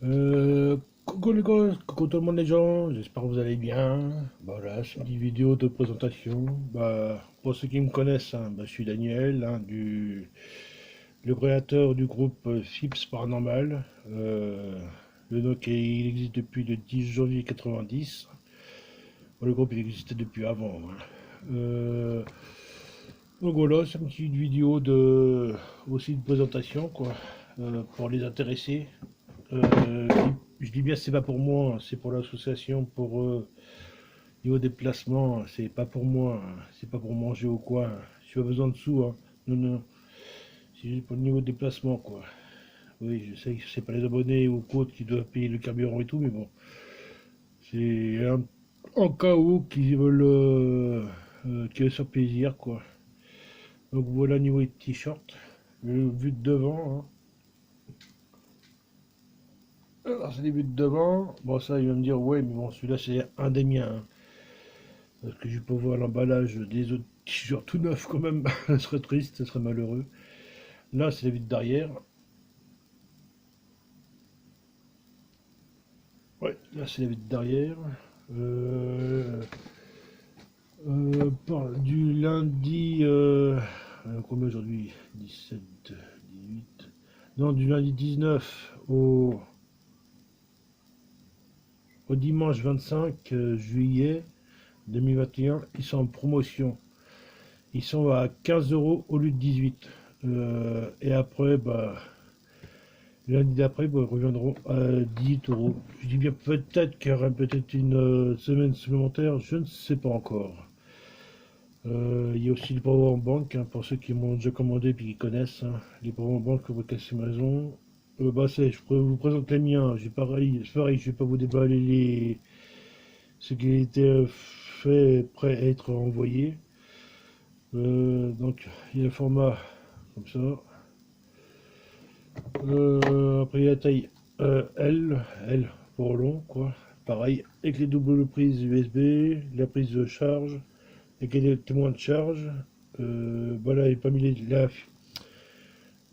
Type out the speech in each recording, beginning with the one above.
Coucou les gars, coucou tout le monde les gens, j'espère que vous allez bien. Voilà, c'est une petite vidéo de présentation. Pour ceux qui me connaissent, je suis Daniel, le créateur du groupe Fips Paranormal. Le donc il existe depuis le 10 janvier 90. Bon, le groupe il existait depuis avant, hein. Euh, donc voilà, c'est une petite vidéo aussi de présentation quoi, pour les intéressés. Euh, je dis bien c'est pas pour moi, c'est pour l'association, pour niveau déplacement, c'est pas pour moi, c'est pas pour manger ou quoi. J'ai pas besoin de sous, hein. Non, non, c'est juste pour le niveau de déplacement quoi. Oui, je sais que c'est pas les abonnés ou autres qui doivent payer le carburant et tout, mais bon, c'est en cas où qui veulent qui veulent se faire plaisir quoi. Donc voilà niveau des t-shirts, le vu de devant, hein. Alors c'est les vues de devant, bon ça il va me dire ouais mais bon celui-là c'est un des miens, hein. Parce que je peux voir l'emballage des autres t-shirts tout neufs quand même, ça serait triste, ça serait malheureux. Là, c'est la vitre d'arrière. Ouais, là, c'est la vitre d'arrière. Euh, du lundi, combien aujourd'hui? 17, 18. Non, du lundi 19 au dimanche 25 juillet 2021, ils sont en promotion. Ils sont à 15 euros au lieu de 18. Et après, lundi d'après, ils reviendront à 18 euros. Je dis bien peut-être qu'il y aura peut-être une semaine supplémentaire, je ne sais pas encore. Il y a aussi les Power Bank, hein, pour ceux qui m'ont déjà commandé et qui connaissent, hein. Les Power Bank que vous cassez maison. Je vous présente les miens. C'est pareil, je vais pas vous déballer ce qui a été fait, prêt à être envoyé. Donc, il y a le format comme ça. Après, il y a la taille L pour long, quoi. Pareil, avec les doubles prises USB, la prise de charge, avec les témoins de charge. Voilà, il n'a pas mis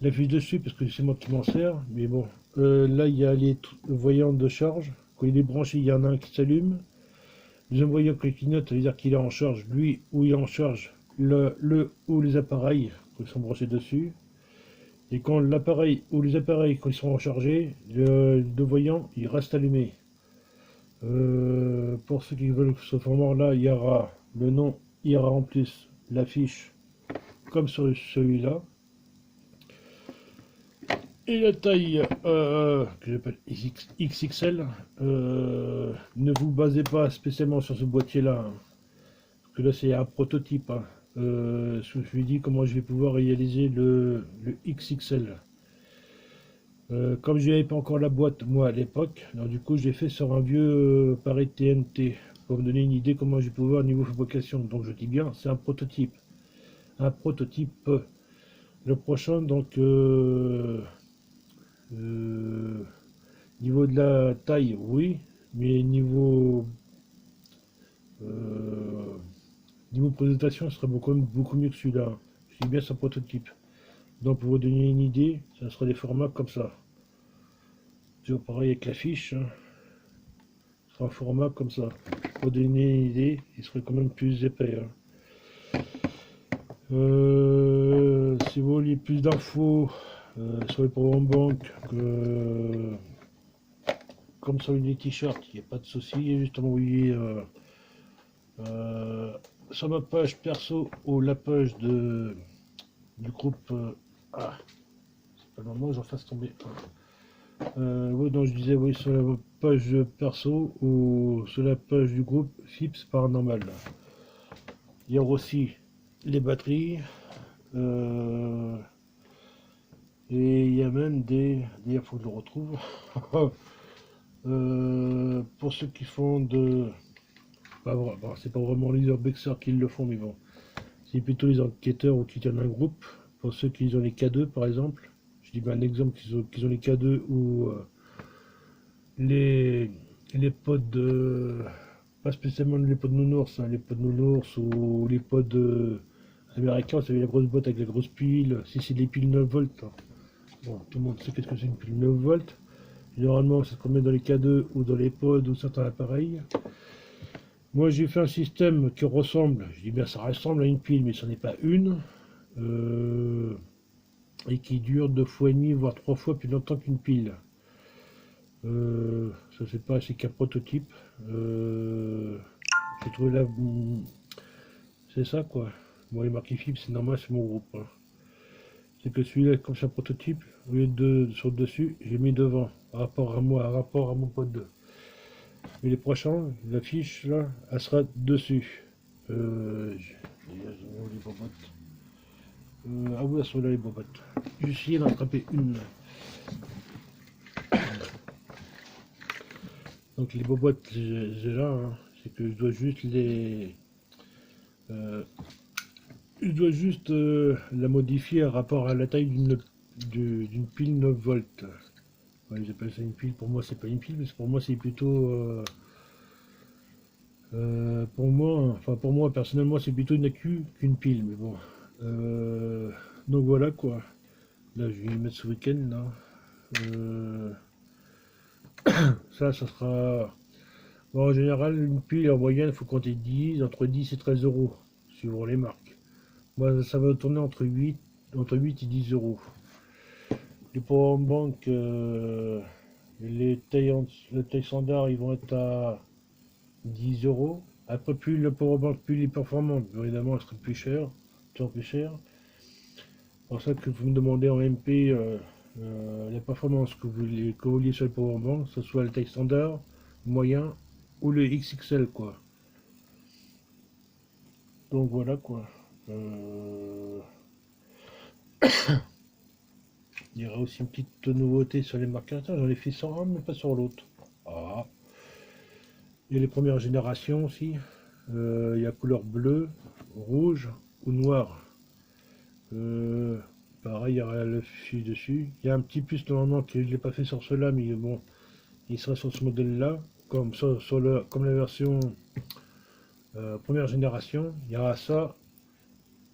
la fiche dessus parce que c'est moi qui m'en sers. Mais bon, là, il y a les voyants de charge. Quand il est branché, il y en a un qui s'allume. Le deuxième voyant qui clignote, ça veut dire qu'il est en charge, lui, ou il est en charge, le ou les appareils qui sont branchés dessus. Et quand l'appareil ou les appareils, quand ils seront rechargés, le voyant, il reste allumé. Pour ceux qui veulent ce format-là, il y aura le nom, il y aura en plus l'affiche, comme sur celui-là. Et la taille que j'appelle XXL, ne vous basez pas spécialement sur ce boîtier-là, hein, parce que là c'est un prototype, hein. Je me suis dit comment je vais pouvoir réaliser le XXL. Comme je n'avais pas encore la boîte moi à l'époque, alors du coup j'ai fait sur un vieux pareil TNT pour me donner une idée comment je vais pouvoir niveau fabrication. Donc je dis bien c'est un prototype. Un prototype. Le prochain donc euh, niveau de la taille oui, mais euh, niveau présentation ce serait beaucoup mieux que celui-là. Je dis bien c'est un prototype. Donc pour vous donner une idée, ça sera des formats comme ça. Toujours pareil avec l'affiche, hein. Un format comme ça. Pour donner une idée, il serait quand même plus épais, hein. Si vous voulez plus d'infos sur les programmes banque, comme sur les t-shirts, il n'y a pas de souci, juste envoyer sur ma page perso ou la page du groupe. C'est pas le moment, j'en fasse tomber. Oui, donc je disais, oui, sur la page perso ou sur la page du groupe Fips Paranormal. Il y aura aussi les batteries. euh, et il y a même il faut que je le retrouve. Pour ceux qui font de. C'est pas vraiment les urbexers qui le font, mais bon. C'est plutôt les enquêteurs ou qui tiennent un groupe. Pour ceux qui ont les K2 par exemple. Je dis bien un exemple qu'ils ont les K2 ou les, les pods de. Pas spécialement les pods nounours, hein, les pods nounours ou les pods américains, c'est la grosse boîte avec la grosse pile. Si c'est des piles 9 volts, hein. Bon, tout le monde sait qu'est-ce que c'est une pile 9 volts. Généralement, c'est ce qu'on met dans les K2 ou dans les pods ou certains appareils. Moi, j'ai fait un système qui ressemble, je dis bien ça ressemble à une pile, mais ce n'est pas une, et qui dure 2 fois et demi, voire 3 fois plus longtemps qu'une pile. Ça c'est pas, c'est qu'un prototype. J'ai trouvé là, c'est ça quoi. Bon, les marques FIP, c'est normal, c'est mon groupe. Hein. C'est que celui-là, comme c'est un prototype, au lieu de sur le dessus, j'ai mis devant, par rapport à moi, par rapport à mon pod 2. Et les prochains, la fiche là, elle sera dessus. J'ai les bobottes. Ah oui, elles sont là les bobottes. J'ai essayé d'en attraper une. Donc les bobottes, j'ai là, hein. C'est que je dois juste les... je dois juste la modifier par rapport à la taille d'une pile 9 volts. Ouais, j'appelle ça une pile, pour moi c'est pas une pile, parce que pour moi c'est plutôt... pour moi personnellement c'est plutôt une accu qu'une pile, mais bon. Donc voilà quoi. Là je vais y mettre ce week-end là. Ça sera... Bon, en général une pile en moyenne il faut compter 10, entre 10 et 13 euros, suivant les marques. Moi ça va tourner entre 8 et 10 euros. Les powerbank, les tailles standard ils vont être à 10 euros. Après, plus le powerbank, plus il est performant, évidemment, elle sera plus cher, toujours plus cher. C'est pour ça que vous me demandez en MP la performance que vous vouliez sur le powerbank, que ce soit le taille standard, moyen ou le XXL, quoi. Donc voilà, quoi. Il y aura aussi une petite nouveauté sur les marqueurs. J'en ai fait sur un, mais pas sur l'autre. Ah. Il y a les premières générations aussi. Il y a couleur bleue, rouge ou noir. Pareil, il y aura le fichier dessus. Il y a un petit plus normalement que je ne l'ai pas fait sur cela, mais bon, il sera sur ce modèle-là, comme comme la version première génération. Il y aura ça.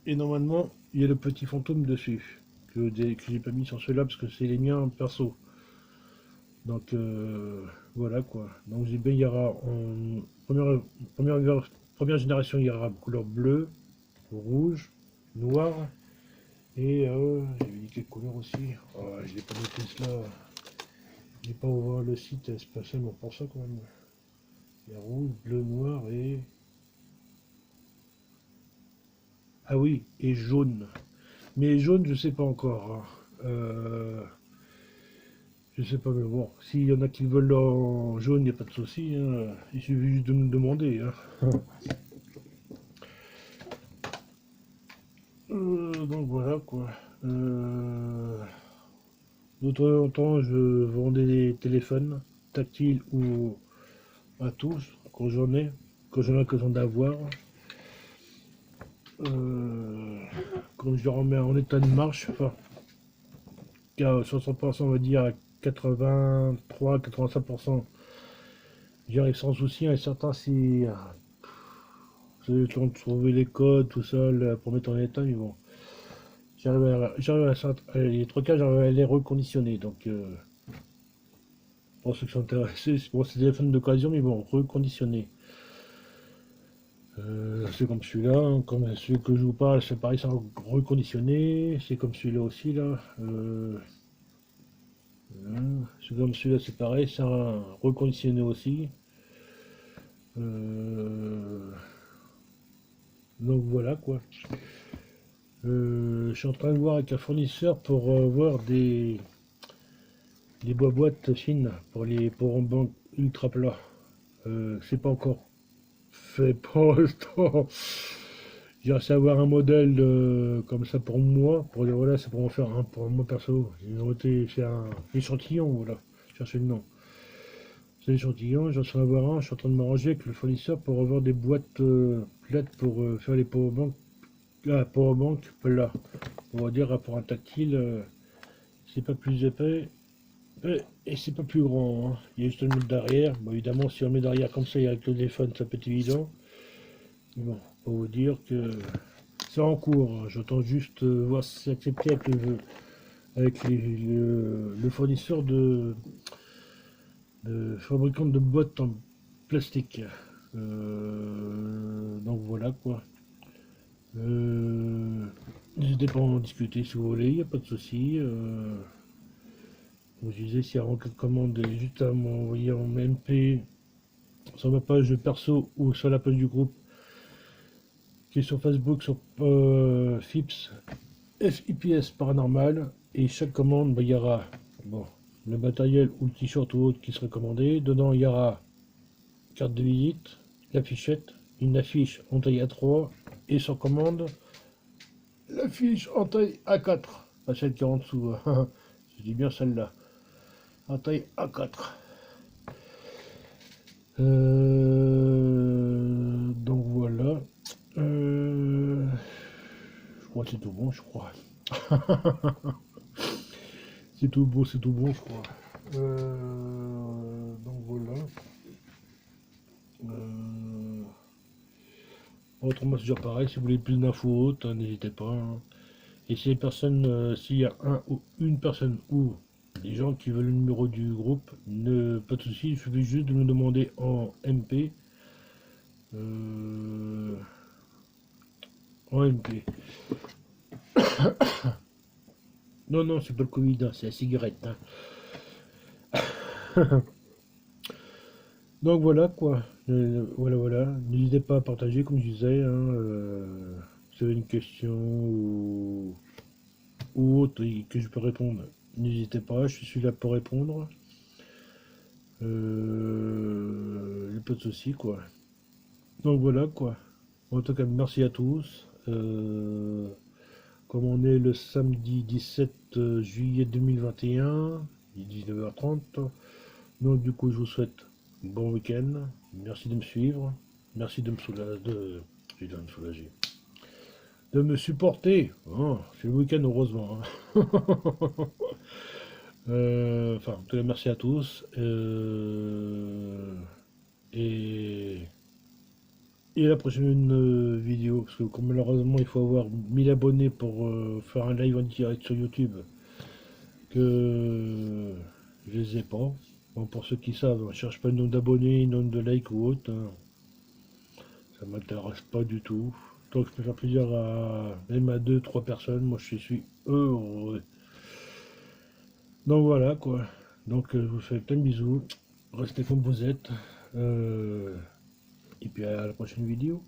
Et normalement, il y a le petit fantôme dessus, que j'ai pas mis sur cela parce que c'est les miens perso. Donc voilà quoi. Donc il y aura en première génération, il y aura couleur bleue, rouge, noir et j'ai vu quelle couleur aussi. Oh, je n'ai pas noté cela. Je n'ai pas ouvert le site spécialement pour ça quand même. Il y a rouge, bleu, noir et ah oui et jaune. Mais jaune, je sais pas encore. Hein. Je sais pas, mais bon, s'il y en a qui veulent en jaune, il n'y a pas de souci. Hein. Il suffit juste de me demander. Hein. Donc voilà quoi. De temps en temps, je vendais des téléphones tactiles ou à touche quand j'en ai l'occasion d'avoir. Quand je les remets en état de marche, enfin, à 60%, on va dire à 83-85%, j'y arrive sans souci. Et certains, si j'ai le temps de trouver les codes, tout ça, pour mettre en état, mais bon. J'arrive à les 3 cas, j'arrive à les reconditionner. Donc, pour ceux qui sont intéressés, c'est pour ces téléphones d'occasion, mais bon, reconditionner. C'est comme celui-là, hein, comme celui que je vous parle, c'est pareil, c'est reconditionné. C'est comme celui-là aussi, là. C'est comme celui-là, c'est pareil, c'est un reconditionné aussi. Donc voilà quoi. Je suis en train de voir avec un fournisseur pour voir des boîtes fines pour les powerbank ultra plats. C'est pas encore fait pour l'instant. J'ai savoir un modèle comme ça pour moi, pour dire voilà, c'est pour en faire un pour moi perso. J'ai noté faire un échantillon, voilà, chercher le nom. C'est l'échantillon, j'en suis en avoir un, je suis en train de m'arranger avec le fournisseur pour avoir des boîtes plates pour faire les powerbank plats. On va dire pour un tactile, c'est pas plus épais et c'est pas plus grand. Hein. Il y a juste le mettre derrière. Bon, évidemment, si on met derrière comme ça avec le téléphone, ça peut être évident. Mais bon, pour vous dire que c'est en cours. Hein. J'attends juste voir si c'est accepté avec le fournisseur de fabricante de boîtes en plastique. Donc voilà quoi. N'hésitez pas à en discuter si vous voulez, il n'y a pas de souci. Comme je disais, s'il y a quelques commandes, juste à m'envoyer en MP sur ma page perso ou sur la page du groupe qui est sur Facebook, sur FIPS, FIPS Paranormal. Et chaque commande, il y aura bon, le matériel ou le t-shirt ou autre qui serait commandé. Dedans, il y aura carte de visite, l'affichette, une affiche en taille A3 et sur commande, l'affiche en taille A4. Pas celle qui est en dessous. Je dis bien celle-là. En taille A4. Donc voilà. Je crois que c'est tout bon, je crois. C'est tout beau, c'est tout bon, je crois. Donc voilà. Autrement, c'est toujours pareil. Si vous voulez plus d'infos autres, n'hésitez pas. Hein. Et si les personnes, s'il y a un ou une personne ou des gens qui veulent le numéro du groupe, pas de souci, il suffit juste de nous demander en MP. En MP. Non, non, c'est pas le Covid, hein, c'est la cigarette. Hein. Donc voilà quoi. Voilà. N'hésitez pas à partager, comme je disais. Hein, si vous avez une question ou autre et que je peux répondre, n'hésitez pas, je suis là pour répondre. Il n'y a pas de souci quoi. Donc voilà quoi. En tout cas, merci à tous. Comme on est le samedi 17 juillet 2021, il est 19h30. Donc du coup, je vous souhaite un bon week-end. Merci de me suivre. Merci de me soulager. De me supporter. Oh, c'est le week-end, heureusement. Hein. Enfin, en tout cas, merci à tous. Et à la prochaine vidéo, parce que comme malheureusement il faut avoir 1000 abonnés pour faire un live en direct sur YouTube, que je les ai pas. Bon, pour ceux qui savent, on ne cherche pas le nombre d'abonnés, le nombre de likes ou autre. Hein. Ça m'intéresse pas du tout. Tant que je peux faire plaisir à même à 2-3 personnes, moi je suis heureux. Donc voilà quoi. Donc je vous fais plein de bisous. Restez comme vous êtes. Et puis à la prochaine vidéo.